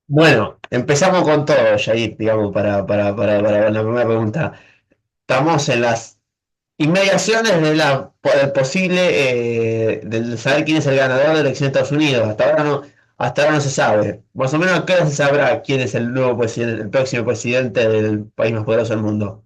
Bueno, empezamos con todo, Yair, digamos, para la primera pregunta. Estamos en las inmediaciones de del posible, del saber quién es el ganador de la elección de Estados Unidos. Hasta ahora no se sabe. Más o menos, ¿a qué hora se sabrá quién es el nuevo presidente, el próximo presidente del país más poderoso del mundo?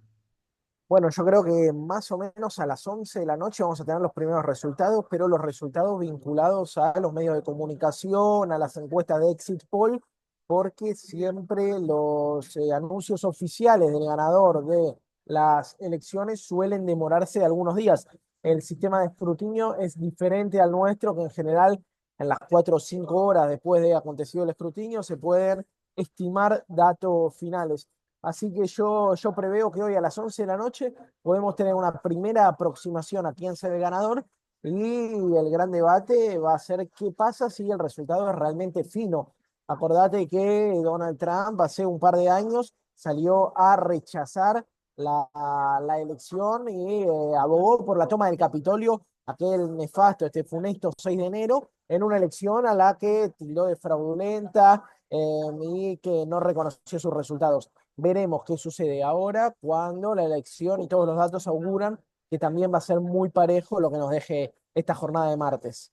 Bueno, yo creo que más o menos a las 11 de la noche vamos a tener los primeros resultados, pero los resultados vinculados a los medios de comunicación, a las encuestas de Exit Poll, porque siempre los anuncios oficiales del ganador de las elecciones suelen demorarse algunos días. El sistema de escrutinio es diferente al nuestro, que en general en las 4 o 5 horas después de acontecido el escrutinio se pueden estimar datos finales. Así que yo preveo que hoy a las 11 de la noche podemos tener una primera aproximación a quién será el ganador y el gran debate va a ser qué pasa si el resultado es realmente fino. Acordate que Donald Trump hace un par de años salió a rechazar la elección y abogó por la toma del Capitolio, aquel nefasto, este funesto 6 de enero, en una elección a la que tildó de fraudulenta y que no reconoció sus resultados. Veremos qué sucede ahora cuando la elección y todos los datos auguran que también va a ser muy parejo lo que nos deje esta jornada de martes.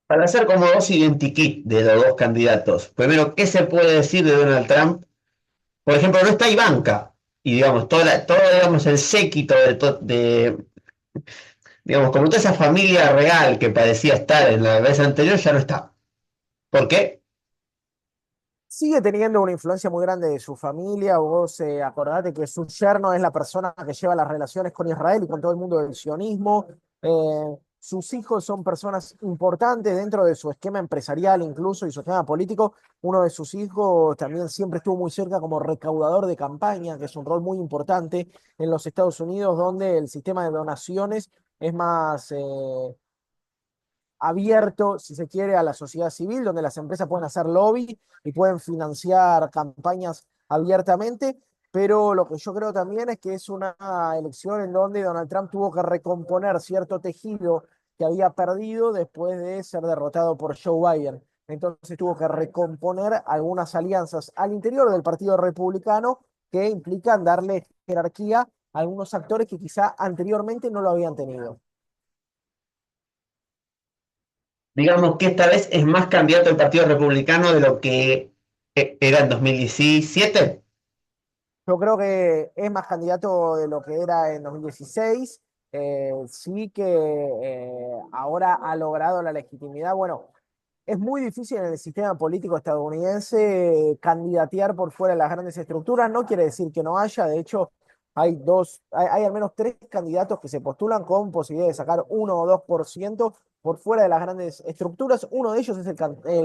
Para hacer como dos identikit de los dos candidatos, primero, ¿qué se puede decir de Donald Trump? Por ejemplo, no está Ivanka, y digamos, digamos, el séquito digamos, como toda esa familia real que parecía estar en la vez anterior, ya no está. ¿Por qué? Sigue teniendo una influencia muy grande de su familia. Vos acordate que su yerno es la persona que lleva las relaciones con Israel y con todo el mundo del sionismo. Sus hijos son personas importantes dentro de su esquema empresarial incluso y su esquema político. Uno de sus hijos también siempre estuvo muy cerca como recaudador de campaña, que es un rol muy importante en los Estados Unidos, donde el sistema de donaciones es más abierto, si se quiere, a la sociedad civil, donde las empresas pueden hacer lobby y pueden financiar campañas abiertamente. Pero lo que yo creo también es que es una elección en donde Donald Trump tuvo que recomponer cierto tejido que había perdido después de ser derrotado por Joe Biden. Entonces tuvo que recomponer algunas alianzas al interior del Partido Republicano que implican darle jerarquía a algunos actores que quizá anteriormente no lo habían tenido. Digamos que esta vez es más candidato el Partido Republicano de lo que era en 2017. Yo creo que es más candidato de lo que era en 2016. Sí que ahora ha logrado la legitimidad. Bueno, es muy difícil en el sistema político estadounidense candidatear por fuera de las grandes estructuras. No quiere decir que no haya. De hecho, hay al menos tres candidatos que se postulan con posibilidad de sacar 1 o 2% por fuera de las grandes estructuras. Uno de ellos es el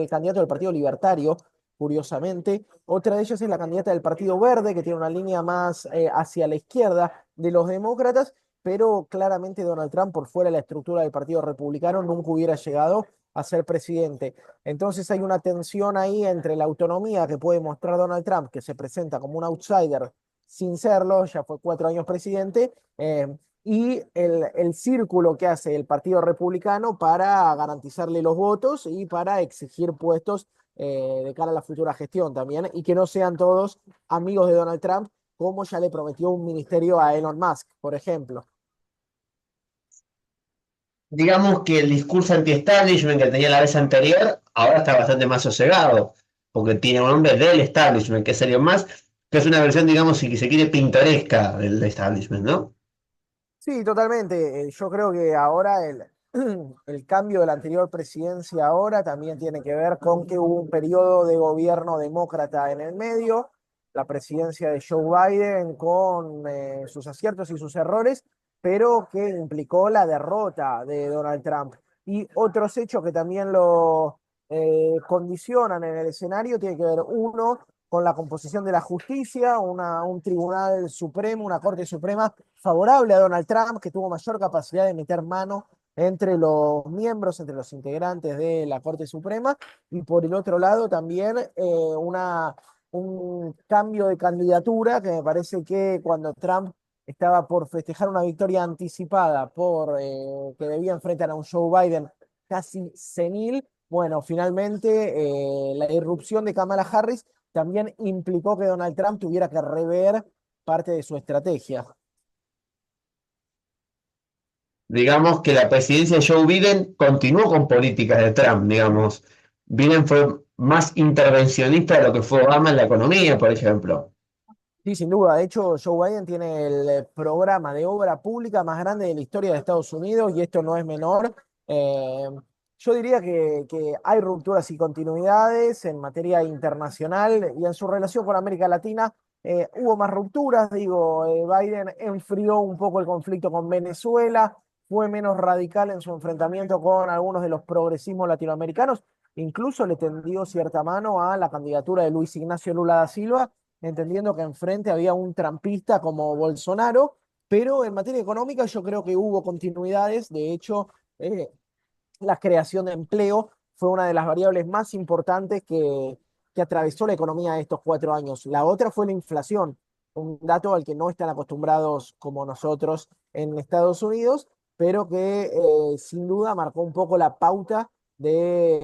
candidato del Partido Libertario, curiosamente. Otra de ellas es la candidata del Partido Verde, que tiene una línea más hacia la izquierda de los demócratas, pero claramente Donald Trump, por fuera de la estructura del Partido Republicano, nunca hubiera llegado a ser presidente. Entonces hay una tensión ahí entre la autonomía que puede mostrar Donald Trump, que se presenta como un outsider sin serlo, ya fue 4 años presidente, y el círculo que hace el Partido Republicano para garantizarle los votos y para exigir puestos de cara a la futura gestión también, y que no sean todos amigos de Donald Trump, como ya le prometió un ministerio a Elon Musk, por ejemplo. Digamos que el discurso anti-establishment que tenía la vez anterior, ahora está bastante más sosegado, porque tiene un nombre del establishment, que es Elon Musk, que es una versión, digamos, si se quiere, pintoresca del establishment, ¿no? Sí, totalmente. Yo creo que ahora el cambio de la anterior presidencia ahora también tiene que ver con que hubo un periodo de gobierno demócrata en el medio, la presidencia de Joe Biden con sus aciertos y sus errores, pero que implicó la derrota de Donald Trump. Y otros hechos que también lo condicionan en el escenario tiene que ver, uno, con la composición de la justicia, un tribunal supremo, una corte suprema favorable a Donald Trump, que tuvo mayor capacidad de meter mano entre los miembros, entre los integrantes de la Corte Suprema, y por el otro lado también un cambio de candidatura que me parece que cuando Trump estaba por festejar una victoria anticipada por que debía enfrentar a un Joe Biden casi senil, Bueno, finalmente la irrupción de Kamala Harris también implicó que Donald Trump tuviera que rever parte de su estrategia. Digamos que la presidencia de Joe Biden continuó con políticas de Trump, digamos. Biden fue más intervencionista de lo que fue Obama en la economía, por ejemplo. Sí, sin duda. De hecho, Joe Biden tiene el programa de obra pública más grande de la historia de Estados Unidos y esto no es menor. Eh, yo diría que hay rupturas y continuidades en materia internacional y en su relación con América Latina. Hubo más rupturas, digo, Biden enfrió un poco el conflicto con Venezuela, fue menos radical en su enfrentamiento con algunos de los progresismos latinoamericanos, incluso le tendió cierta mano a la candidatura de Luis Ignacio Lula da Silva entendiendo que enfrente había un trampista como Bolsonaro, pero en materia económica yo creo que hubo continuidades, de hecho, eh, la creación de empleo fue una de las variables más importantes que atravesó la economía de estos 4 años. La otra fue la inflación, un dato al que no están acostumbrados como nosotros en Estados Unidos, pero que sin duda marcó un poco la pauta de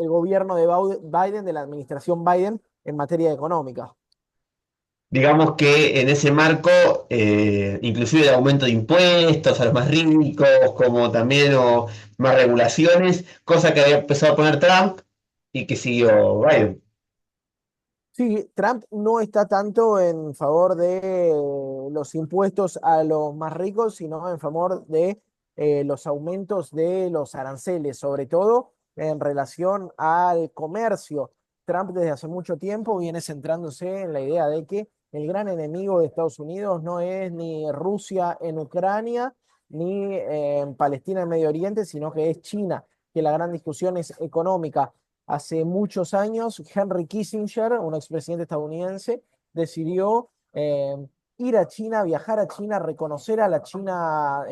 el gobierno de Biden, de la administración Biden en materia económica. Digamos que en ese marco, inclusive el aumento de impuestos a los más ricos, como también o más regulaciones, cosa que había empezado a poner Trump y que siguió Biden. Sí, Trump no está tanto en favor de los impuestos a los más ricos, sino en favor de los aumentos de los aranceles, sobre todo en relación al comercio. Trump desde hace mucho tiempo viene centrándose en la idea de que el gran enemigo de Estados Unidos no es ni Rusia en Ucrania, ni en Palestina en Medio Oriente, sino que es China, que la gran discusión es económica. Hace muchos años, Henry Kissinger, un expresidente estadounidense, decidió ir a China, viajar a China, reconocer a la China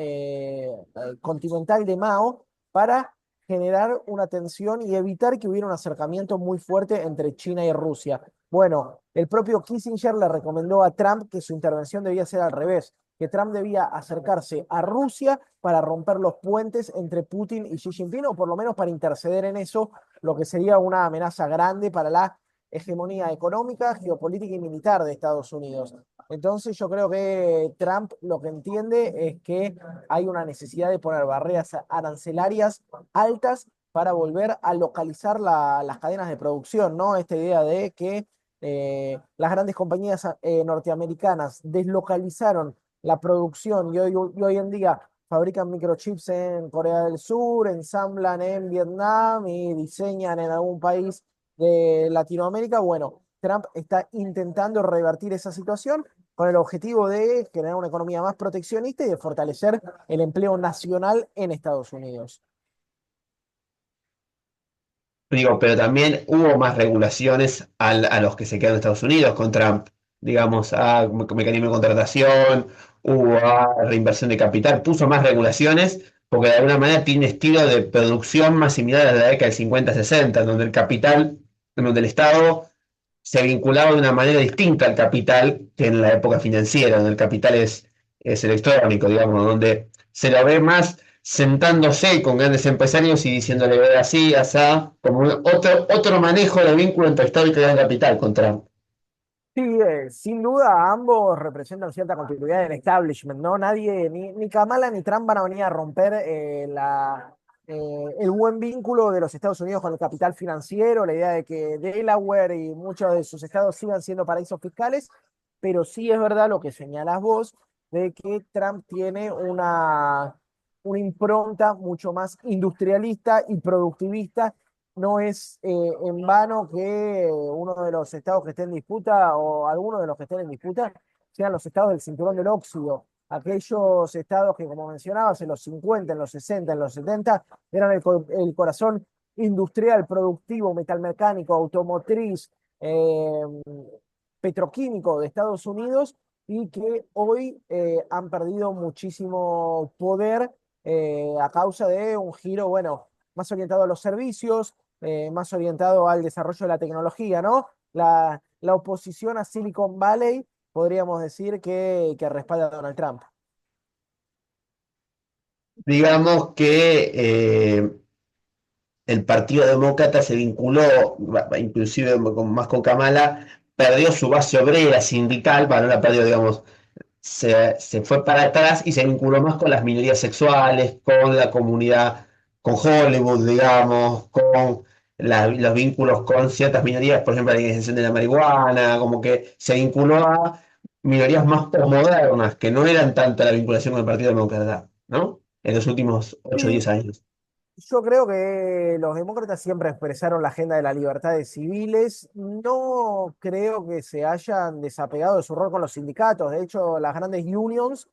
continental de Mao para generar una tensión y evitar que hubiera un acercamiento muy fuerte entre China y Rusia. Bueno, el propio Kissinger le recomendó a Trump que su intervención debía ser al revés, que Trump debía acercarse a Rusia para romper los puentes entre Putin y Xi Jinping, o por lo menos para interceder en eso, lo que sería una amenaza grande para la hegemonía económica, geopolítica y militar de Estados Unidos. Entonces yo creo que Trump lo que entiende es que hay una necesidad de poner barreras arancelarias altas para volver a localizar las cadenas de producción, ¿no? Esta idea de que las grandes compañías norteamericanas deslocalizaron la producción y hoy en día fabrican microchips en Corea del Sur, ensamblan en Vietnam y diseñan en algún país de Latinoamérica. Bueno, Trump está intentando revertir esa situación con el objetivo de generar una economía más proteccionista y de fortalecer el empleo nacional en Estados Unidos. Digo, pero también hubo más regulaciones a los que se quedan en Estados Unidos con Trump. Digamos, a mecanismo de contratación, hubo a reinversión de capital, puso más regulaciones porque de alguna manera tiene estilo de producción más similar a la década del 50-60, donde el capital, donde el Estado se vinculaba de una manera distinta al capital que en la época financiera, donde el capital es electrónico, digamos, donde se lo ve más sentándose con grandes empresarios y diciéndole ve así, asá, como otro manejo de vínculo entre Estado y gran capital contra. Sí, sin duda ambos representan cierta continuidad del establishment, ¿no? Nadie, ni Kamala ni Trump van a venir a romper el buen vínculo de los Estados Unidos con el capital financiero, la idea de que Delaware y muchos de sus estados sigan siendo paraísos fiscales, pero sí es verdad lo que señalas vos, de que Trump tiene una impronta mucho más industrialista y productivista. No es en vano que uno de los estados que esté en disputa o algunos de los que estén en disputa sean los estados del cinturón del óxido. Aquellos estados que, como mencionabas, en los 50, en los 60, en los 70, eran el corazón industrial, productivo, metalmecánico, automotriz, petroquímico de Estados Unidos y que hoy han perdido muchísimo poder a causa de un giro, bueno, más orientado a los servicios, más orientado al desarrollo de la tecnología, ¿no? La oposición a Silicon Valley, podríamos decir que respalda a Donald Trump. Digamos que el Partido Demócrata se vinculó, inclusive más con Kamala, perdió su base obrera sindical, bueno, no la perdió, digamos, se fue para atrás y se vinculó más con las minorías sexuales, con la comunidad, con Hollywood, digamos, con los vínculos con ciertas minorías, por ejemplo, la legalización de la marihuana, como que se vinculó a minorías más posmodernas, que no eran tanto la vinculación con el Partido Demócrata, ¿no? En los últimos 8 o 10 Sí, años. yo creo que los demócratas siempre expresaron la agenda de las libertades civiles. No creo que se hayan desapegado de su rol con los sindicatos. De hecho, las grandes unions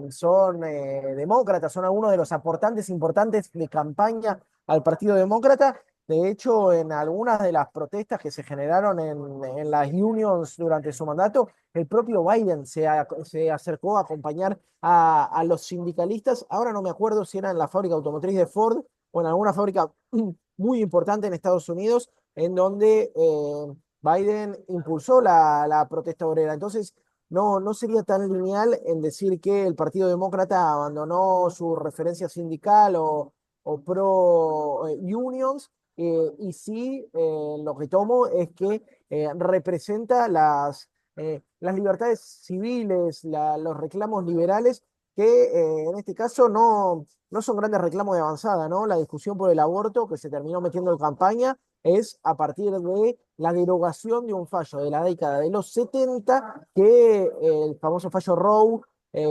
son demócratas, son algunos de los aportantes importantes de campaña al Partido Demócrata. De hecho, en algunas de las protestas que se generaron en las unions durante su mandato, el propio Biden se acercó a acompañar a los sindicalistas. Ahora no me acuerdo si era en la fábrica automotriz de Ford o en alguna fábrica muy importante en Estados Unidos, en donde Biden impulsó la protesta obrera. Entonces, no sería tan lineal en decir que el Partido Demócrata abandonó su referencia sindical o pro unions, y sí, lo que tomo es que representa las libertades civiles, los reclamos liberales, que en este caso no son grandes reclamos de avanzada, ¿no? La discusión por el aborto que se terminó metiendo en campaña es a partir de la derogación de un fallo de la década de los 70, que el famoso fallo Roe,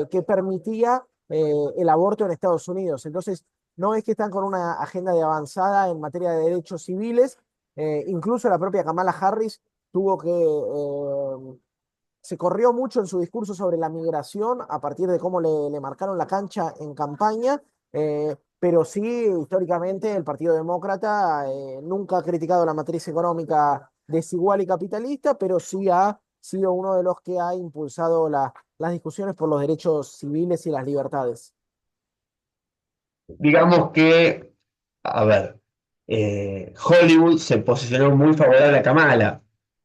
que permitía el aborto en Estados Unidos. Entonces, no es que están con una agenda de avanzada en materia de derechos civiles. Incluso la propia Kamala Harris tuvo que se corrió mucho en su discurso sobre la migración a partir de cómo le marcaron la cancha en campaña, pero sí, históricamente el Partido Demócrata nunca ha criticado la matriz económica desigual y capitalista, pero sí ha sido uno de los que ha impulsado las discusiones por los derechos civiles y las libertades. Digamos que, a ver, Hollywood se posicionó muy favorable a Kamala.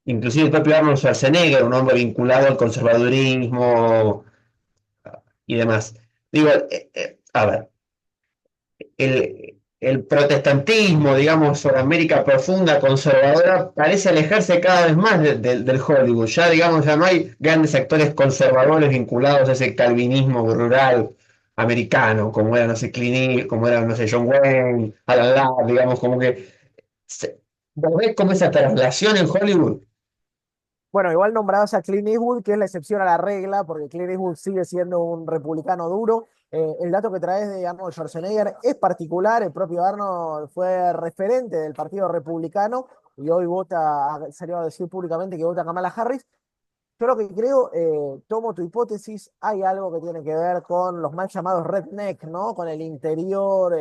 Inclusive el propio Arnold Schwarzenegger, un hombre vinculado al conservadurismo y demás. Digo, a ver, el protestantismo, digamos, o la América profunda, conservadora, parece alejarse cada vez más del Hollywood. Ya, digamos, ya no hay grandes actores conservadores vinculados a ese calvinismo rural americano, como era, no sé, como era, no sé, John Wayne, Alan Ladd, digamos, como que... ¿Vos ves como esa traslación en Hollywood? Bueno, igual nombrabas a Clint Eastwood, que es la excepción a la regla, porque Clint Eastwood sigue siendo un republicano duro. El dato que traes de Arnold Schwarzenegger es particular. El propio Arnold fue referente del Partido Republicano y hoy salió a decir públicamente que vota a Kamala Harris. Yo lo que creo, tomo tu hipótesis, hay algo que tiene que ver con los mal llamados redneck, ¿no? Con el interior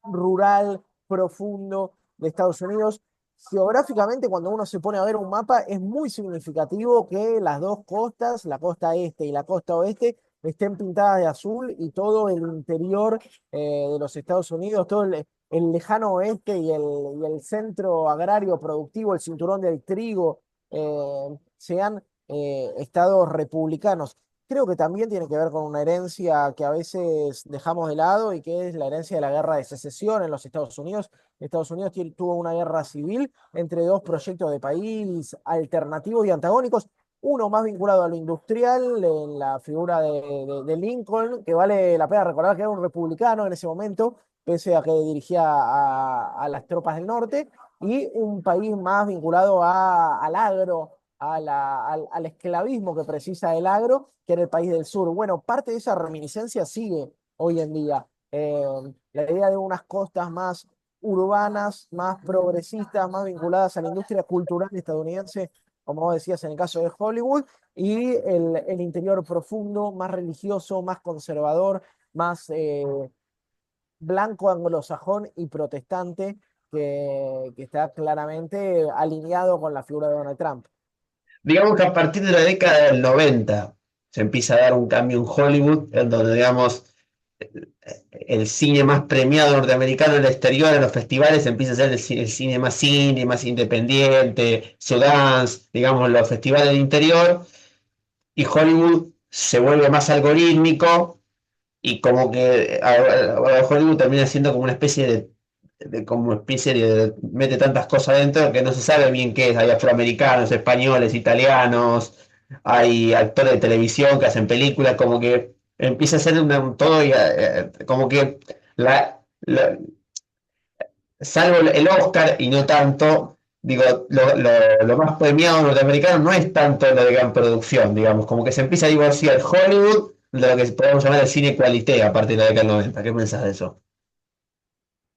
rural profundo de Estados Unidos. Geográficamente, cuando uno se pone a ver un mapa, es muy significativo que las dos costas, la costa este y la costa oeste, estén pintadas de azul, y todo el interior de los Estados Unidos, todo el lejano oeste y el centro agrario productivo, el cinturón del trigo, sean estados republicanos. Creo que también tiene que ver con una herencia que a veces dejamos de lado, y que es la herencia de la guerra de secesión en los Estados Unidos. Estados Unidos tuvo una guerra civil entre dos proyectos de país alternativos y antagónicos, uno más vinculado a lo industrial, en la figura de Lincoln, que vale la pena recordar que era un republicano en ese momento, pese a que dirigía a las tropas del norte, y un país más vinculado al agro, al esclavismo que precisa el agro, que era el país del sur. Bueno, parte de esa reminiscencia sigue hoy en día. La idea de unas costas más urbanas, más progresistas, más vinculadas a la industria cultural estadounidense, como vos decías en el caso de Hollywood, y el interior profundo, más religioso, más conservador, más blanco, anglosajón y protestante, que está claramente alineado con la figura de Donald Trump. Digamos que a partir de la década del 90 se empieza a dar un cambio en Hollywood, en donde, digamos, el cine más premiado norteamericano en el exterior, en los festivales, empieza a ser el cine más indie, más independiente, Sundance, digamos, los festivales del interior, y Hollywood se vuelve más algorítmico, y como que ahora Hollywood termina siendo como una especie de como especie mete tantas cosas dentro que no se sabe bien qué es. Hay afroamericanos, españoles, italianos, hay actores de televisión que hacen películas, como que empieza a ser un todo y, como que salvo el Oscar y no tanto, digo, lo más premiado norteamericano no es tanto lo de gran producción, digamos, como que se empieza a divorciar Hollywood de lo que podemos llamar el cine cualité a partir de la década del 90. ¿Qué pensás de eso?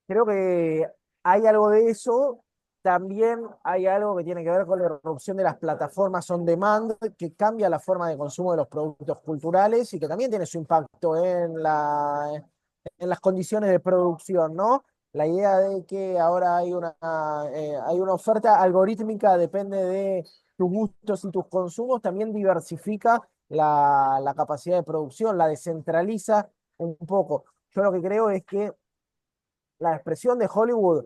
Creo que hay algo de eso. También hay algo que tiene que ver con la irrupción de las plataformas on demand, que cambia la forma de consumo de los productos culturales y que también tiene su impacto en las condiciones de producción, ¿no? La idea de que ahora hay una oferta algorítmica, depende de tus gustos y tus consumos, también diversifica la capacidad de producción, la descentraliza un poco. Yo lo que creo es que la expresión de Hollywood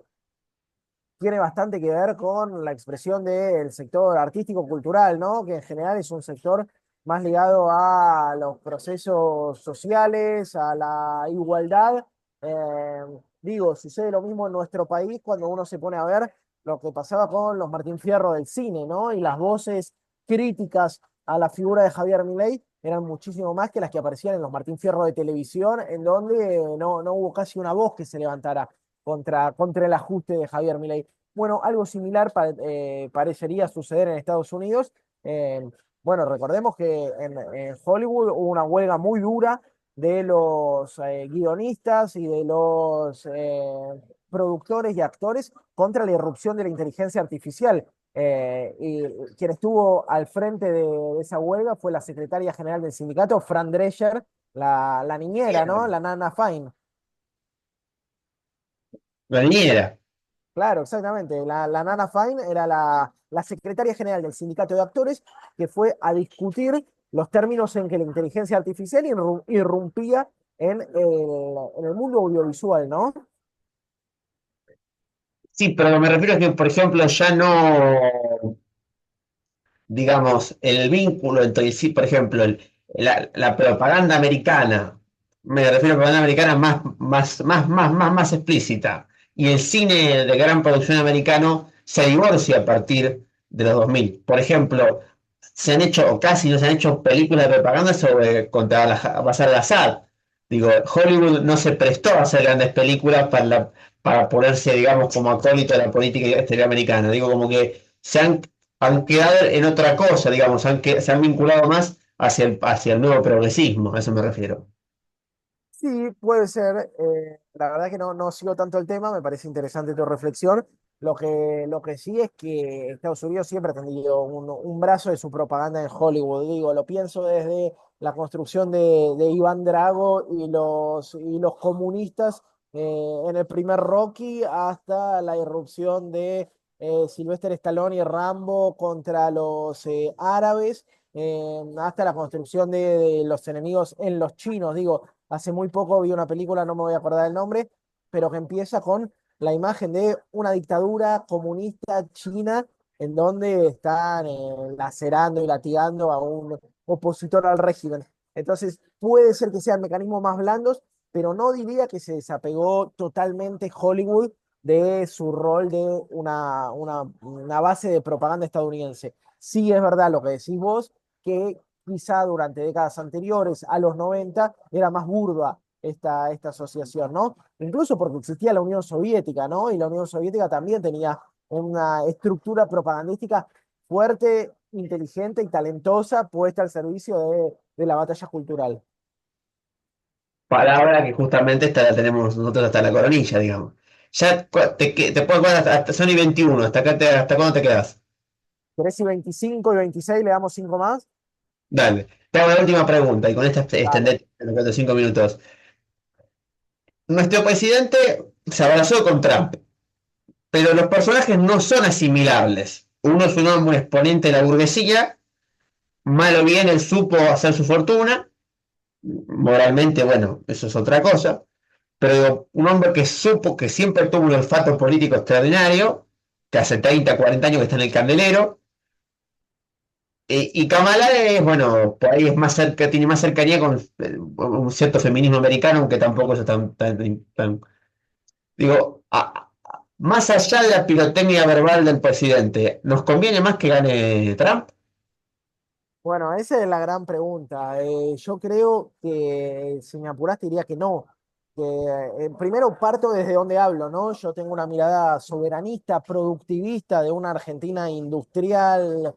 tiene bastante que ver con la expresión del sector artístico-cultural, ¿no? Que en general es un sector más ligado a los procesos sociales, a la igualdad. Eh, Digo, sucede lo mismo en nuestro país cuando uno se pone a ver lo que pasaba con los Martín Fierro del cine, ¿no? Y las voces críticas a la figura de Javier Milei eran muchísimo más que las que aparecían en los Martín Fierro de televisión, en donde no hubo casi una voz que se levantara contra el ajuste de Javier Milei. Bueno, algo similar parecería suceder en Estados Unidos. Eh, bueno, recordemos que en Hollywood hubo una huelga muy dura de los guionistas y de los productores y actores contra la irrupción de la inteligencia artificial. Y quien estuvo al frente de esa huelga fue la secretaria general del sindicato, Fran Drescher, la niñera, ¿no? La Nana Fine. La niñera. Claro, exactamente. La Nana Fine era la secretaria general del sindicato de actores que fue a discutir los términos en que la inteligencia artificial irrumpía en el mundo audiovisual, ¿no? Sí, pero me refiero a que, por ejemplo, ya no, digamos, el vínculo entre sí, por ejemplo, la propaganda americana, me refiero a propaganda americana más explícita, y el cine de gran producción americano se divorcia a partir de los 2000. Por ejemplo, se han hecho, o casi no se han hecho películas de propaganda sobre contra Bashar al-Assad. Digo, Hollywood no se prestó a hacer grandes películas para ponerse, digamos, como acólito de la política exterior americana. Digo, como que han quedado en otra cosa, digamos, se han vinculado más hacia el nuevo progresismo, a eso me refiero. Sí, puede ser. La verdad que no sigo tanto el tema, me parece interesante tu reflexión. Lo que sí es que Estados Unidos siempre ha tenido un brazo de su propaganda en Hollywood. Digo, lo pienso desde la construcción de Iván Drago y los comunistas en el primer Rocky hasta la irrupción de Sylvester Stallone y Rambo contra los árabes, hasta la construcción de los enemigos en los chinos. Digo, hace muy poco vi una película, no me voy a acordar el nombre, pero que empieza con la imagen de una dictadura comunista china en donde están lacerando y latigando a un opositor al régimen. Entonces, puede ser que sean mecanismos más blandos, pero no diría que se desapegó totalmente Hollywood de su rol de una base de propaganda estadounidense. Sí es verdad lo que decís vos, que quizá durante décadas anteriores, a los 90 era más burda esta asociación, ¿no? Incluso porque existía la Unión Soviética, ¿no? Y la Unión Soviética también tenía una estructura propagandística fuerte, inteligente y talentosa puesta al servicio de la batalla cultural. Palabra que justamente esta la tenemos nosotros hasta la coronilla, digamos. Ya te puedo contar hasta Sony 21, ¿hasta cuándo te quedas? 3 y 25 y 26 le damos 5 más. Dale, te hago la última pregunta y con esta Dale. extendete los 5 minutos. Nuestro presidente se abrazó con Trump, pero los personajes no son asimilables. Uno es un hombre exponente de la burguesía, mal o bien él supo hacer su fortuna, moralmente, bueno, eso es otra cosa, pero digo, un hombre que supo que siempre tuvo un olfato político extraordinario, que hace 30 40 años que está en el candelero, y Kamala es, bueno, por ahí es más cerca, tiene más cercanía con un cierto feminismo americano, aunque tampoco es digo, Más allá de la pirotecnia verbal del presidente, ¿nos conviene más que gane Trump? Bueno, esa es la gran pregunta. Yo creo que, si me apuraste, diría que no. Que, primero parto desde donde hablo, ¿no? Yo tengo una mirada soberanista, productivista de una Argentina industrial,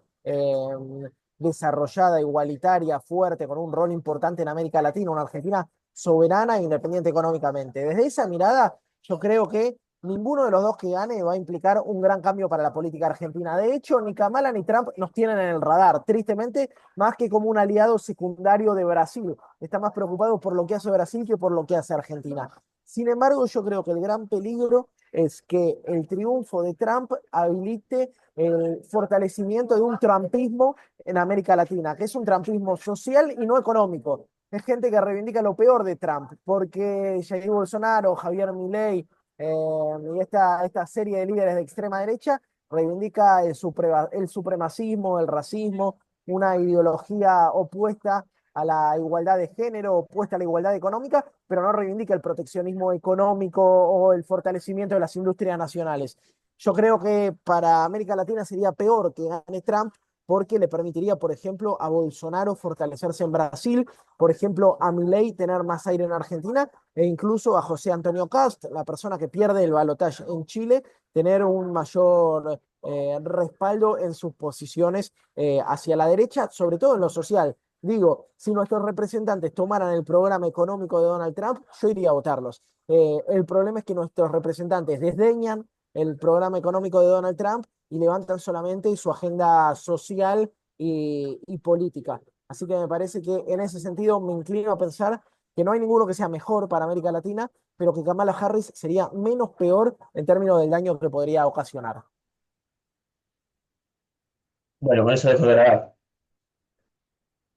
desarrollada, igualitaria, fuerte, con un rol importante en América Latina, una Argentina soberana e independiente económicamente. Desde esa mirada, yo creo que ninguno de los dos que gane va a implicar un gran cambio para la política argentina. De hecho, ni Kamala ni Trump nos tienen en el radar. Tristemente, más que como un aliado secundario de Brasil. Está más preocupado por lo que hace Brasil que por lo que hace Argentina. Sin embargo, yo creo que el gran peligro es que el triunfo de Trump habilite el fortalecimiento de un trumpismo en América Latina, que es un trumpismo social y no económico. Es gente que reivindica lo peor de Trump, porque Jair Bolsonaro, Javier Milei y esta serie de líderes de extrema derecha reivindica el supremacismo, el racismo, una ideología opuesta a la igualdad de género, opuesta a la igualdad económica, pero no reivindica el proteccionismo económico o el fortalecimiento de las industrias nacionales. Yo creo que para América Latina sería peor que gane Trump porque le permitiría, por ejemplo, a Bolsonaro fortalecerse en Brasil, por ejemplo, a Milei tener más aire en Argentina e incluso a José Antonio Cast, la persona que pierde el balotaje en Chile, tener un mayor respaldo en sus posiciones hacia la derecha, sobre todo en lo social. Digo, si nuestros representantes tomaran el programa económico de Donald Trump, yo iría a votarlos. El problema es que nuestros representantes desdeñan el programa económico de Donald Trump y levantan solamente su agenda social y política. Así que me parece que en ese sentido me inclino a pensar que no hay ninguno que sea mejor para América Latina, pero que Kamala Harris sería menos peor en términos del daño que podría ocasionar. Bueno, con eso dejo de grabar.